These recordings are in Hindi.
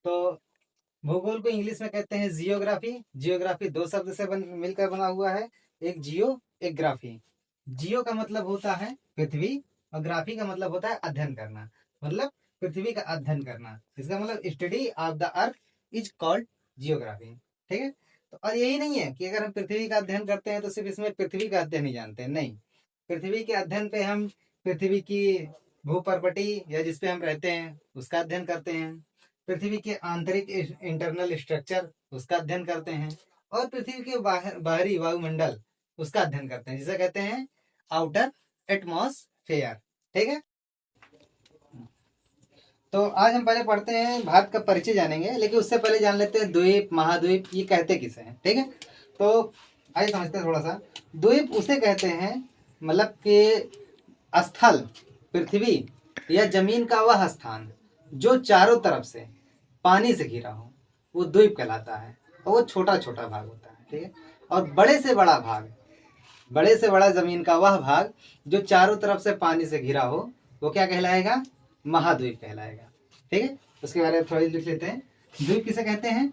तो भूगोल को इंग्लिश में कहते हैं जियोग्राफी। जियोग्राफी दो शब्द से मिलकर बना हुआ है, एक जियो एक ग्राफी। जियो का मतलब होता है पृथ्वी और ग्राफी का मतलब होता है अध्ययन करना, मतलब पृथ्वी का अध्ययन करना। इसका मतलब study of the earth is called geography. ठीक है। तो और यही नहीं है कि अगर हम पृथ्वी का अध्ययन करते हैं तो सिर्फ इसमें पृथ्वी का अध्ययन ही जानते हैं, नहीं। पृथ्वी के अध्ययन पे हम पृथ्वी की भूपर्पटी या जिसपे हम रहते हैं उसका अध्ययन करते हैं, पृथ्वी के आंतरिक इंटरनल स्ट्रक्चर उसका अध्ययन करते हैं, और पृथ्वी के बाहरी वायुमंडल उसका अध्ययन करते हैं, जिसे कहते हैं आउटर एटमॉस्फेयर। ठीक है। तो आज हम पहले पढ़ते हैं, भारत का परिचय जानेंगे, लेकिन उससे पहले जान लेते हैं द्वीप महाद्वीप ये कहते किसे हैं। ठीक है। तो आइए समझते हैं थोड़ा सा। द्वीप उसे कहते हैं मतलब कि स्थल, पृथ्वी या जमीन का वह स्थान जो चारों तरफ से पानी से घिरा हो, वो द्वीप कहलाता है। और वो छोटा छोटा भाग होता है। ठीक है। और बड़े से बड़ा भाग, बड़े से बड़ा जमीन का वह भाग जो चारों तरफ से पानी से घिरा हो, वो क्या कहलाएगा? महाद्वीप कहलाएगा। ठीक है। उसके बारे में थोड़ा लिख लेते हैं। द्वीप किसे कहते हैं?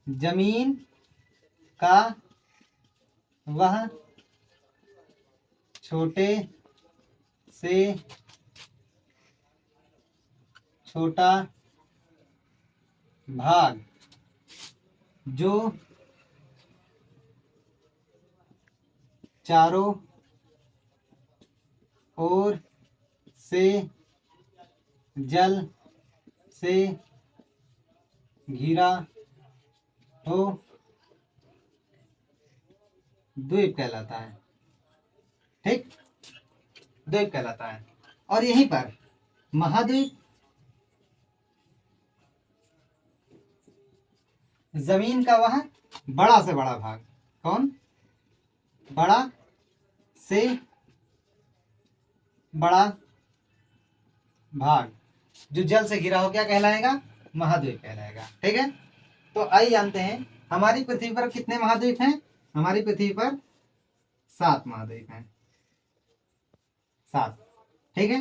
जमीन का वह छोटे से छोटा भाग जो चारों ओर से जल से घिरा हो, द्वीप कहलाता है। ठीक, द्वीप कहलाता है। और यहीं पर महाद्वीप जमीन का वह बड़ा से बड़ा भाग, कौन? बड़ा से बड़ा भाग जो जल से घिरा हो, क्या कहलाएगा? महाद्वीप कहलाएगा। ठीक है। तो आइए जानते हैं हमारी पृथ्वी पर कितने महाद्वीप हैं। हमारी पृथ्वी पर 7 महाद्वीप हैं, 7। ठीक है।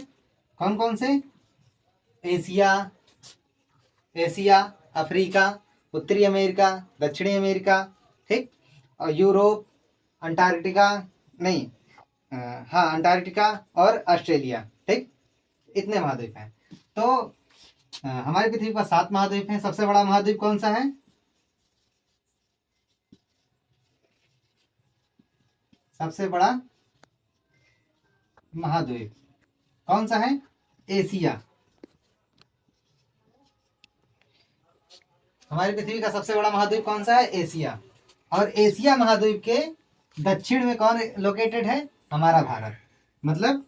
कौन कौन से? एशिया, अफ्रीका, उत्तरी अमेरिका, दक्षिणी अमेरिका, ठीक, और यूरोप, अंटार्कटिका, नहीं, हाँ अंटार्कटिका और ऑस्ट्रेलिया। ठीक, इतने महाद्वीप हैं। तो हमारी पृथ्वी पर 7 महाद्वीप हैं। सबसे बड़ा महाद्वीप कौन सा है? सबसे बड़ा महाद्वीप कौन सा है? एशिया। हमारी पृथ्वी का सबसे बड़ा महाद्वीप कौन सा है? एशिया। और एशिया महाद्वीप के दक्षिण में कौन लोकेटेड है? हमारा भारत। मतलब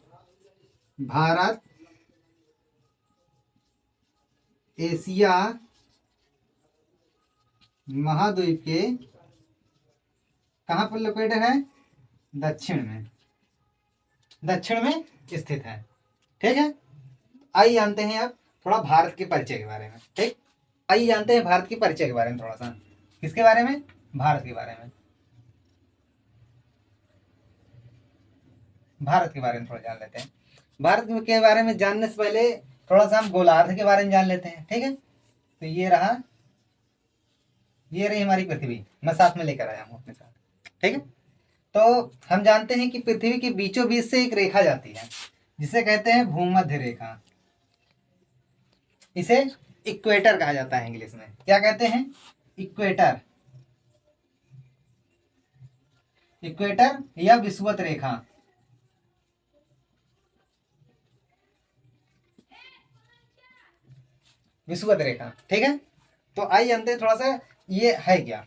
भारत एशिया महाद्वीप के कहां पर लोकेटेड है? दक्षिण में, दक्षिण में स्थित है। ठीक है। आइए जानते हैं अब थोड़ा भारत के परिचय के बारे में। ठीक, आइए जानते हैं भारत के परिचय के बारे में थोड़ा सा। किसके बारे में? भारत के बारे में। भारत के बारे में थोड़ा जान लेते हैं। भारत के बारे में जानने से पहले थोड़ा सा हम गोलार्ध के बारे में जान लेते हैं। ठीक है। तो ये रहा, ये रही हमारी पृथ्वी, मैं साथ में लेकर आया हूँ अपने साथ। ठीक है। तो हम जानते हैं कि पृथ्वी के बीचों बीच से एक रेखा जाती है जिसे कहते हैं भूमध्य रेखा। इसे इक्वेटर कहा जाता है इंग्लिश में। क्या कहते हैं? इक्वेटर, इक्वेटर या विषुवत रेखा। विषुवत रेखा। ठीक है। तो आइए जानते हैं थोड़ा सा ये है क्या।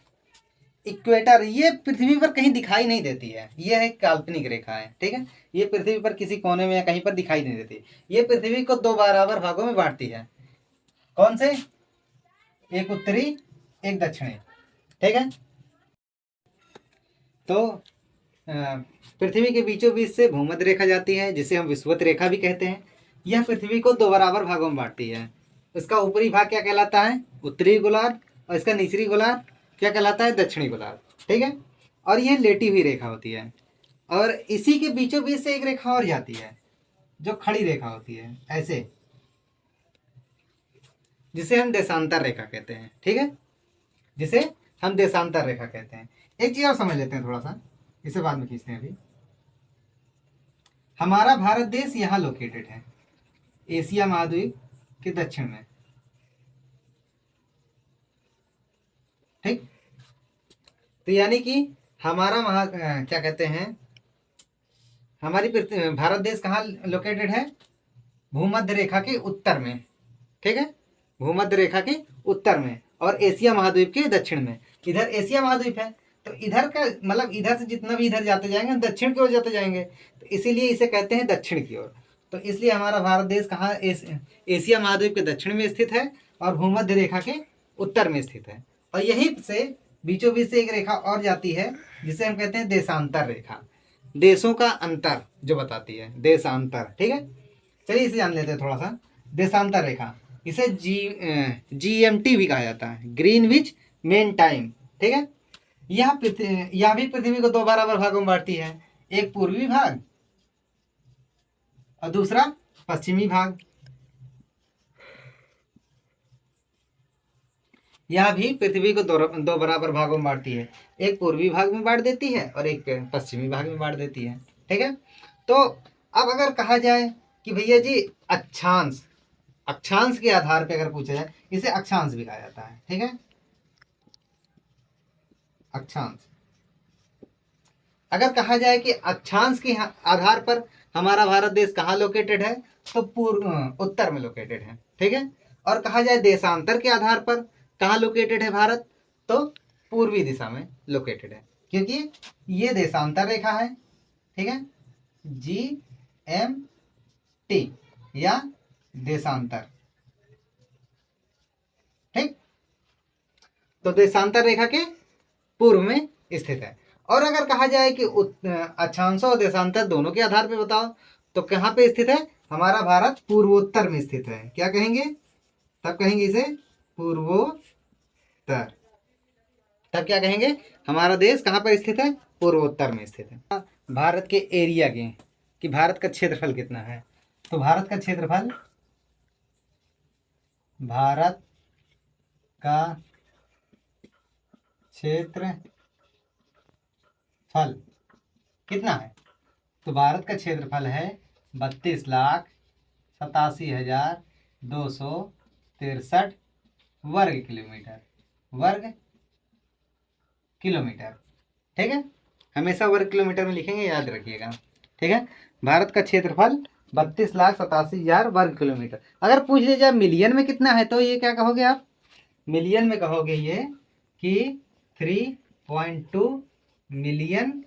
इक्वेटर ये पृथ्वी पर कहीं दिखाई नहीं देती है, ये एक काल्पनिक रेखा है। ठीक है। ये पृथ्वी पर किसी कोने में या कहीं पर दिखाई नहीं देती। ये पृथ्वी को 2 बराबर भागों में बांटती है। कौन से? एक उत्तरी, एक दक्षिणी। ठीक है। तो पृथ्वी के बीचों बीच से भूमध्य रेखा जाती है जिसे हम विषुवत रेखा भी कहते हैं। यह पृथ्वी को 2 बराबर भागों में बांटती है। इसका ऊपरी भाग क्या कहलाता है? उत्तरी गोलार्ध, और इसका निचली गोलार्ध क्या कहलाता है? दक्षिणी गोलार्ध। ठीक है। और यह लेटी हुई रेखा होती है। और इसी के बीचों बीच से एक रेखा और जाती है, जो खड़ी रेखा होती है ऐसे, जिसे हम देशांतर रेखा कहते हैं। ठीक है, जिसे हम देशांतर रेखा कहते हैं। एक चीज और समझ लेते हैं थोड़ा सा, इसे बाद में खींचते हैं। अभी हमारा भारत देश यहाँ लोकेटेड है, एशिया महाद्वीप के दक्षिण में। ठीक, तो यानी कि हमारा क्या कहते हैं, हमारी भारत देश कहाँ लोकेटेड है? भूमध्य रेखा के उत्तर में। ठीक है, भूमध्य रेखा के उत्तर में, और एशिया महाद्वीप के दक्षिण में। इधर एशिया महाद्वीप है, तो इधर का मतलब इधर से जितना भी इधर जाते जाएंगे हम दक्षिण की ओर जाते जाएंगे, तो इसीलिए इसे कहते हैं दक्षिण की ओर। तो इसलिए हमारा भारत देश कहाँ एशिया महाद्वीप के दक्षिण में स्थित है और भूमध्य रेखा के उत्तर में स्थित है। और यहीं से बीचों बीच से एक रेखा और जाती है जिसे हम कहते हैं देशांतर रेखा, देशों का अंतर जो बताती है, देशांतर। ठीक है, चलिए इसे जान लेते हैं थोड़ा सा। देशांतर रेखा, इसे GMT भी कहा जाता है, ग्रीनविच मेन टाइम। ठीक है, यह भी पृथ्वी को दो बराबर भागों में बांटती है, एक पूर्वी भाग और दूसरा पश्चिमी भाग। यह भी पृथ्वी को दो बराबर भागों में बांटती है, एक पूर्वी भाग में बांट देती है और एक पश्चिमी भाग में बांट देती है। ठीक है, तो अब अगर कहा जाए कि भैया जी अक्षांश, अक्षांश के आधार पर अगर पूछा जाए, इसे अक्षांश भी कहा जाता है। ठीक है, अक्षांश। अगर कहा जाए कि अक्षांश के आधार पर हमारा भारत देश कहाँ लोकेटेड है, तो उत्तर में लोकेटेड है। ठीक है, और कहा जाए देशांतर के आधार पर कहाँ लोकेटेड है भारत, तो पूर्वी दिशा में लोकेटेड है, क्योंकि ये देशांतर रेखा है। ठीक है, GMT या देशांतर। ठीक, तो देशांतर रेखा के पूर्व में स्थित है। और अगर कहा जाए कि अक्षांश और देशांतर दोनों के आधार पे बताओ, तो कहाँ पे स्थित है? हमारा भारत पूर्वोत्तर में स्थित है। क्या कहेंगे? तब कहेंगे इसे पूर्वोत्तर। तब क्या कहेंगे? हमारा देश कहाँ पर स्थित है? पूर्वोत्तर में स्थित है। भारत के एरिया के, कि भारत का क्षेत्रफल कितना है, तो भारत का क्षेत्रफल, भारत का क्षेत्रफल कितना है? तो भारत का क्षेत्रफल है 32,87,263 वर्ग किलोमीटर। वर्ग किलोमीटर। ठीक है, हमेशा वर्ग किलोमीटर में लिखेंगे, याद रखिएगा। ठीक है, भारत का क्षेत्रफल 32,87,000 वर्ग किलोमीटर। अगर पूछ लिया जाए मिलियन में कितना है, तो ये क्या कहोगे आप? मिलियन में कहोगे ये कि 3.2 मिलियन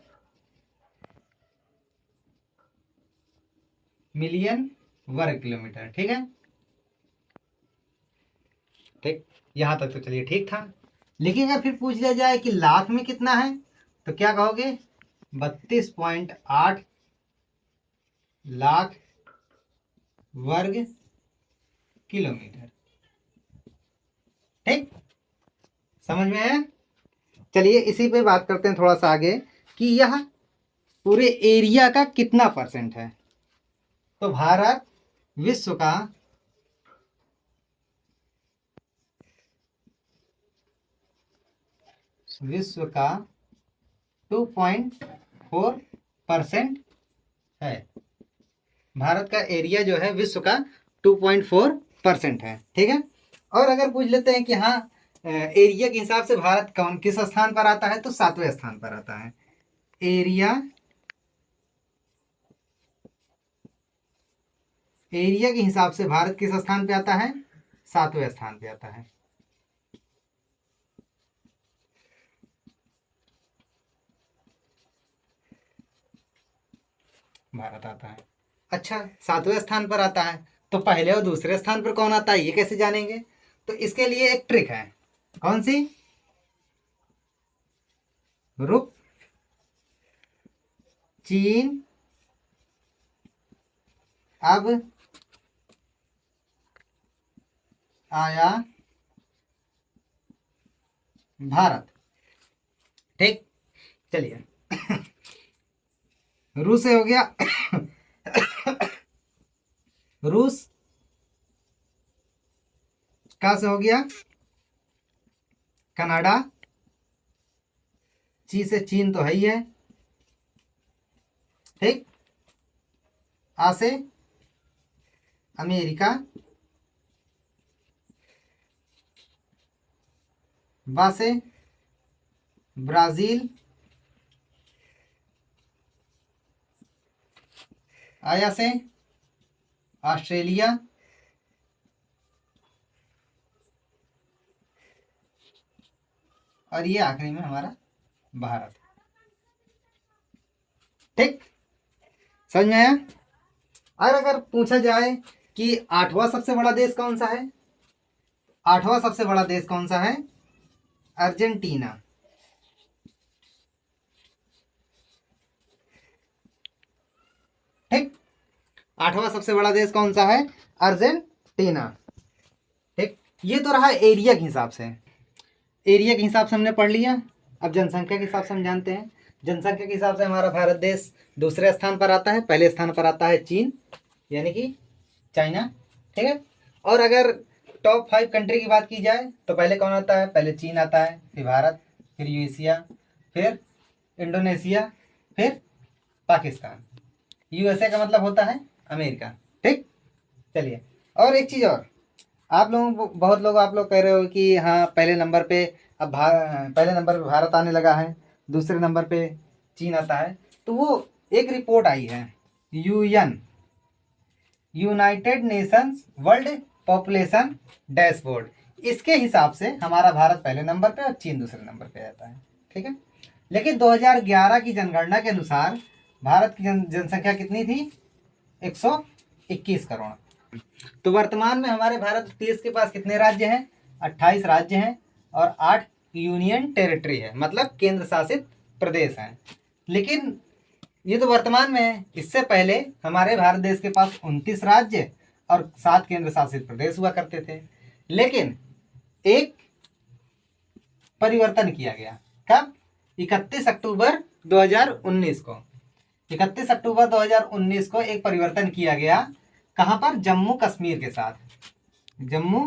वर्ग किलोमीटर। ठीक है, ठीक, यहां तक तो चलिए ठीक था। लेकिन अगर फिर पूछ लिया जाए कि लाख में कितना है, तो क्या कहोगे? 32.8 लाख वर्ग किलोमीटर। ठीक, समझ में आया? चलिए इसी पे बात करते हैं थोड़ा सा आगे, कि यह पूरे एरिया का कितना परसेंट है। तो भारत विश्व का विश्व का 2.4% है। भारत का एरिया जो है विश्व का 2.4% है। ठीक है, और अगर पूछ लेते हैं कि हाँ एरिया के हिसाब से भारत कौन किस स्थान पर आता है, तो 7वें स्थान पर आता है। एरिया के हिसाब से भारत किस स्थान पे आता है? 7वें स्थान पे आता है। भारत आता है। अच्छा, 7वें स्थान पर आता है, तो पहले और दूसरे स्थान पर कौन आता है, ये कैसे जानेंगे? तो इसके लिए एक ट्रिक है। कौन सी? रुक, चीन, अब आया भारत। ठीक, चलिए रूस से हो गया रूस का से हो गया कनाडा, ची से चीन तो है ही है, ठीक। आ से अमेरिका, बा से ब्राजील, आया से ऑस्ट्रेलिया, और ये आखिरी में हमारा भारत, ठीक। समझ में आया। और अगर पूछा जाए कि आठवां सबसे बड़ा देश कौन सा है, आठवां सबसे बड़ा देश कौन सा है, अर्जेंटीना, ठीक। आठवां सबसे बड़ा देश कौन सा है, अर्जेंटीना, ठीक। ये तो रहा एरिया के हिसाब से, एरिया के हिसाब से हमने पढ़ लिया। अब जनसंख्या के हिसाब से हम जानते हैं, जनसंख्या के हिसाब से हमारा भारत देश दूसरे स्थान पर आता है, पहले स्थान पर आता है चीन यानी कि चाइना, ठीक है। और अगर टॉप 5 कंट्री की बात की जाए तो पहले कौन आता है, पहले चीन आता है, फिर भारत, फिर यूएशिया, फिर इंडोनेशिया, फिर पाकिस्तान। यूएसए का मतलब होता है अमेरिका, ठीक। चलिए, और एक चीज़ और, आप लोग बहुत लोग आप लोग कह रहे हो कि हाँ पहले नंबर पे अब पहले नंबर पे भारत आने लगा है, दूसरे नंबर पे चीन आता है। तो वो एक रिपोर्ट आई है UN, United Nations world population dashboard, इसके हिसाब से हमारा भारत पहले नंबर पे और चीन दूसरे नंबर पे आता है, ठीक है। लेकिन 2011 की जनगणना के अनुसार भारत की जनसंख्या कितनी थी, 121 करोड़। तो वर्तमान में हमारे भारत देश के पास कितने राज्य हैं, 28 राज्य हैं और 8 यूनियन टेरिटरी है, मतलब केंद्र शासित प्रदेश हैं। लेकिन ये तो वर्तमान में है, इससे पहले हमारे भारत देश के पास 29 राज्य और 7 केंद्र शासित प्रदेश हुआ करते थे। लेकिन एक परिवर्तन किया गया, कब, 31 अक्टूबर 2019 को, 31 अक्टूबर 2019 को एक परिवर्तन किया गया, कहाँ पर, जम्मू कश्मीर के साथ, जम्मू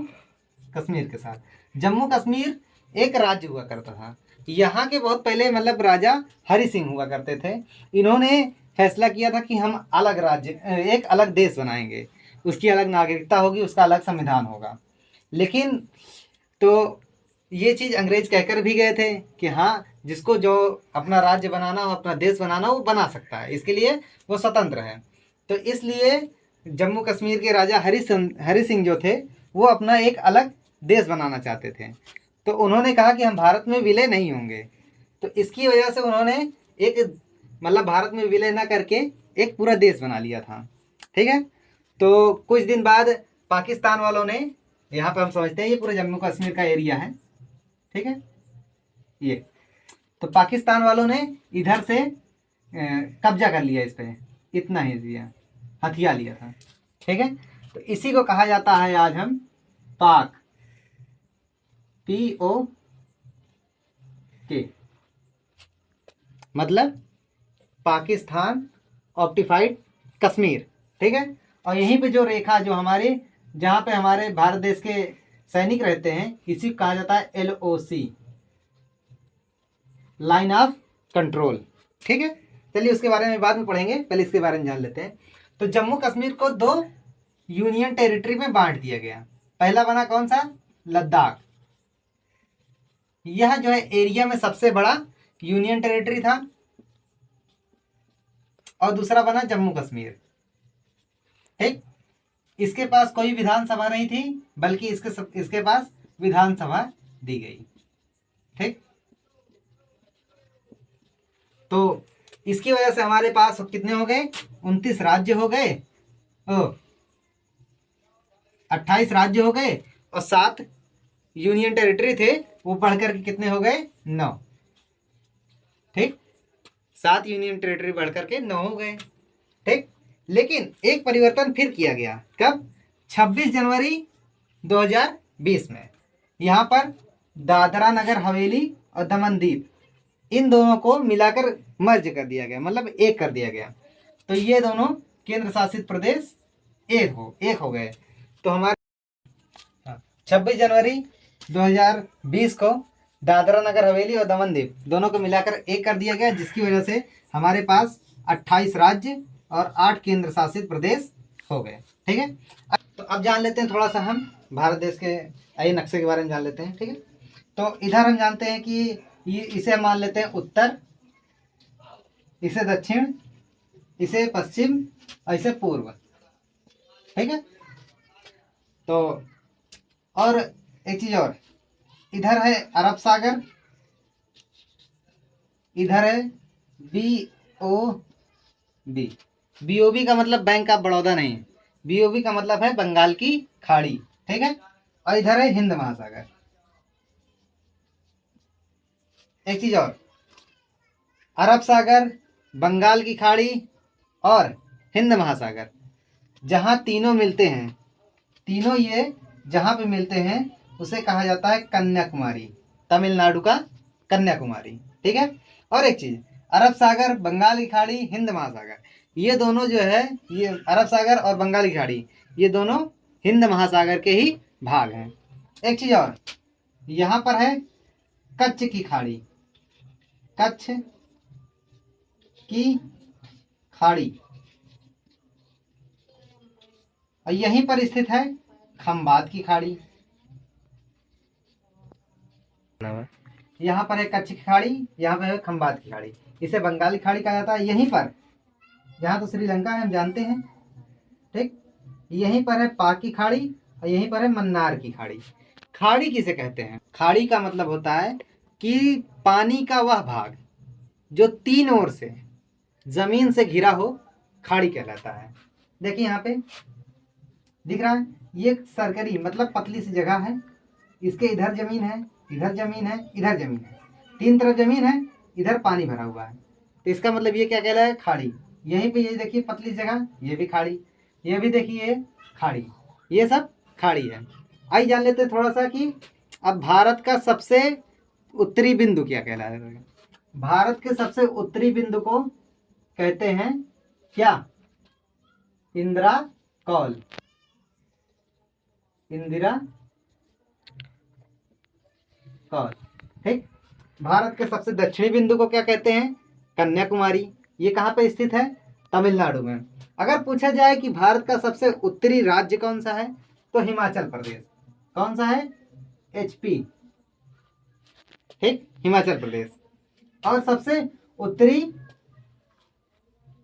कश्मीर के साथ। जम्मू कश्मीर एक राज्य हुआ करता था, यहाँ के बहुत पहले मतलब राजा हरि सिंह हुआ करते थे। इन्होंने फैसला किया था कि हम अलग राज्य, एक अलग देश बनाएंगे, उसकी अलग नागरिकता होगी, उसका अलग संविधान होगा। लेकिन तो ये चीज़ अंग्रेज कहकर भी गए थे कि हाँ जिसको जो अपना राज्य बनाना हो, अपना देश बनाना हो, वो बना सकता है, इसके लिए वो स्वतंत्र है। तो इसलिए जम्मू कश्मीर के राजा हरि सिंह जो थे वो अपना एक अलग देश बनाना चाहते थे। तो उन्होंने कहा कि हम भारत में विलय नहीं होंगे। तो इसकी वजह से उन्होंने एक मतलब भारत में विलय ना करके एक पूरा देश बना लिया था, ठीक है। तो कुछ दिन बाद पाकिस्तान वालों ने, यहाँ पर हम समझते हैं ये पूरा जम्मू कश्मीर का एरिया है, ठीक है, ये तो पाकिस्तान वालों ने इधर से कब्जा कर लिया इस पे, इतना ही दिया, हथिया लिया था, ठीक है। तो इसी को कहा जाता है आज हम पाक, POK, मतलब पाकिस्तान ऑक्यूपाइड कश्मीर, ठीक है। और यहीं पे जो रेखा जो हमारे, जहाँ पे हमारे भारत देश के सैनिक रहते हैं, इसी को कहा जाता है LOC, लाइन ऑफ कंट्रोल, ठीक है। चलिए उसके बारे में बाद में पढ़ेंगे, पहले इसके बारे में जान लेते हैं। तो जम्मू कश्मीर को 2 यूनियन टेरिटरी में बांट दिया गया। पहला बना कौन सा, लद्दाख, यह जो है एरिया में सबसे बड़ा यूनियन टेरिटरी था। और दूसरा बना जम्मू कश्मीर, ठीक। इसके पास कोई विधानसभा नहीं थी, बल्कि इसके पास विधानसभा दी गई, ठीक। तो इसकी वजह से हमारे पास कितने हो गए, 29 राज्य हो गए, 28 राज्य हो गए और 7 यूनियन टेरिटरी थे, वो बढ़ करके कितने हो गए, 9, ठीक। 7 यूनियन टेरिटरी बढ़ करके 9 हो गए, ठीक। लेकिन एक परिवर्तन फिर किया गया, कब, 26 जनवरी 2020 में। यहाँ पर दादरा नगर हवेली और दमन दीव, इन दोनों को मिलाकर मर्ज कर दिया गया, मतलब एक कर दिया गया। तो ये दोनों केंद्र शासित प्रदेश एक हो गए। तो हमारे 26 जनवरी 2020 को दादरा नगर हवेली और दमन दीव दोनों को मिलाकर एक कर दिया गया, जिसकी वजह से हमारे पास 28 राज्य और 8 केंद्र शासित प्रदेश हो गए। ठीक है, तो अब जान लेते हैं थोड़ा सा हम भारत देश के आइए नक्शे के बारे में जान लेते हैं। ठीक है, तो इधर हम जानते हैं कि इसे हम मान लेते हैं उत्तर, इसे दक्षिण, इसे पश्चिम और इसे पूर्व। ठीक है, तो और एक चीज और, इधर है अरब सागर, इधर है BOB। BOB का मतलब बैंक ऑफ बड़ौदा नहीं, BOB का मतलब है बंगाल की खाड़ी। ठीक है, और इधर है हिंद महासागर। एक चीज और, अरब सागर, बंगाल की खाड़ी और हिंद महासागर, जहां तीनों मिलते हैं, तीनों ये जहां पे मिलते हैं उसे कहा जाता है कन्याकुमारी, तमिलनाडु का कन्याकुमारी। ठीक है, और एक चीज, अरब सागर, बंगाल की खाड़ी, हिंद महासागर, ये दोनों जो है, ये अरब सागर और बंगाल की खाड़ी, ये दोनों हिंद महासागर के ही भाग हैं। एक चीज और, यहाँ पर है कच्छ की खाड़ी, कच्छ की खाड़ी, और यहीं पर स्थित है खंबात की खाड़ी। यहाँ पर है कच्छ की खाड़ी, यहाँ पर है खंबात की खाड़ी, इसे बंगाली खाड़ी कहा जाता है। यहीं पर, यहाँ तो श्रीलंका है हम जानते हैं, ठीक, यहीं पर है पाक की खाड़ी और यहीं पर है मन्नार की खाड़ी। खाड़ी किसे कहते हैं? खाड़ी का मतलब होता है कि पानी का वह भाग जो तीन ओर से जमीन से घिरा हो, खाड़ी कहलाता है। देखिए यहाँ पे दिख रहा है, ये सरकरी मतलब पतली सी जगह है, इसके इधर जमीन है, इधर जमीन है, इधर जमीन है, तीन तरफ जमीन है, इधर पानी भरा हुआ है, तो इसका मतलब ये क्या कहलाता है? खाड़ी। यहीं पे ये देखिए पतली जगह, ये भी खाड़ी, ये भी देखिए खाड़ी, ये सब खाड़ी है। आइए जान लेते हैं थोड़ा सा कि अब भारत का सबसे उत्तरी बिंदु क्या कहलाता है। भारत के सबसे उत्तरी बिंदु को कहते हैं क्या? इंदिरा कौल, इंदिरा कौल। ठीक, भारत के सबसे दक्षिणी बिंदु को क्या कहते हैं? कन्याकुमारी। ये कहाँ पे स्थित है? तमिलनाडु में। अगर पूछा जाए कि भारत का सबसे उत्तरी राज्य कौन सा है, तो हिमाचल प्रदेश। कौन सा है? HP। ठीक, हिमाचल प्रदेश। और सबसे उत्तरी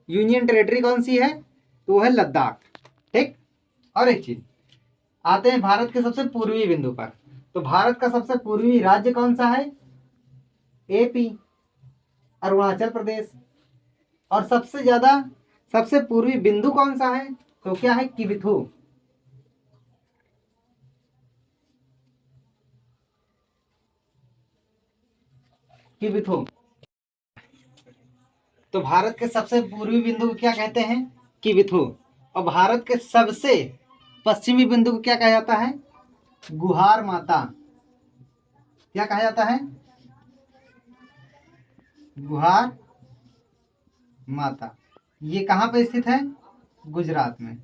यूनियन टेरिटरी कौन सी है? तो वो है लद्दाख। ठीक, और एक चीज, आते हैं भारत के सबसे पूर्वी बिंदु पर। तो भारत का सबसे पूर्वी राज्य कौन सा है? AP, अरुणाचल प्रदेश। और सबसे ज्यादा सबसे पूर्वी बिंदु कौन सा है? तो क्या है? किबिथू। किबिथू। तो भारत के सबसे पूर्वी बिंदु को क्या कहते हैं? किबिथू। और भारत के सबसे पश्चिमी बिंदु को क्या कहा जाता है? गुहार माता। क्या कहा जाता है? गुहार माता। ये कहां पर स्थित है? गुजरात में।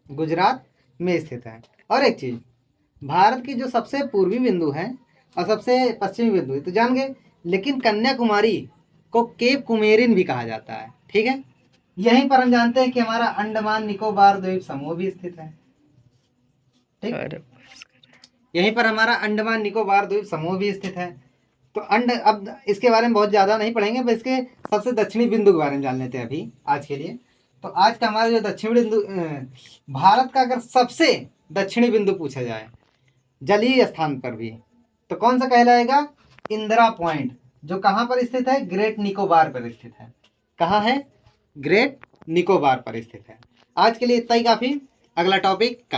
गुजरात में स्थित है। और एक चीज, भारत की जो सबसे पूर्वी बिंदु है और सबसे पश्चिमी बिंदु है तो जान गए, लेकिन कन्याकुमारी को केप कुमेरिन भी कहा जाता है। ठीक है, यहीं पर हम जानते हैं कि हमारा अंडमान निकोबार द्वीप समूह भी स्थित है। ठीक, यहीं पर हमारा अंडमान निकोबार द्वीप समूह भी स्थित है। तो अब इसके बारे में बहुत ज़्यादा नहीं पढ़ेंगे, बस इसके सबसे दक्षिणी बिंदु के बारे में जान लेते हैं अभी आज के लिए। तो आज का हमारा जो दक्षिणी बिंदु, भारत का अगर सबसे दक्षिणी बिंदु पूछा जाए जलीय स्थान पर भी, तो कौन सा कहलाएगा? इंदिरा पॉइंट, जो कहाँ पर स्थित है? ग्रेट निकोबार पर स्थित है। कहाँ है? ग्रेट निकोबार पर स्थित है। आज के लिए इतना ही काफ़ी। अगला टॉपिक कल।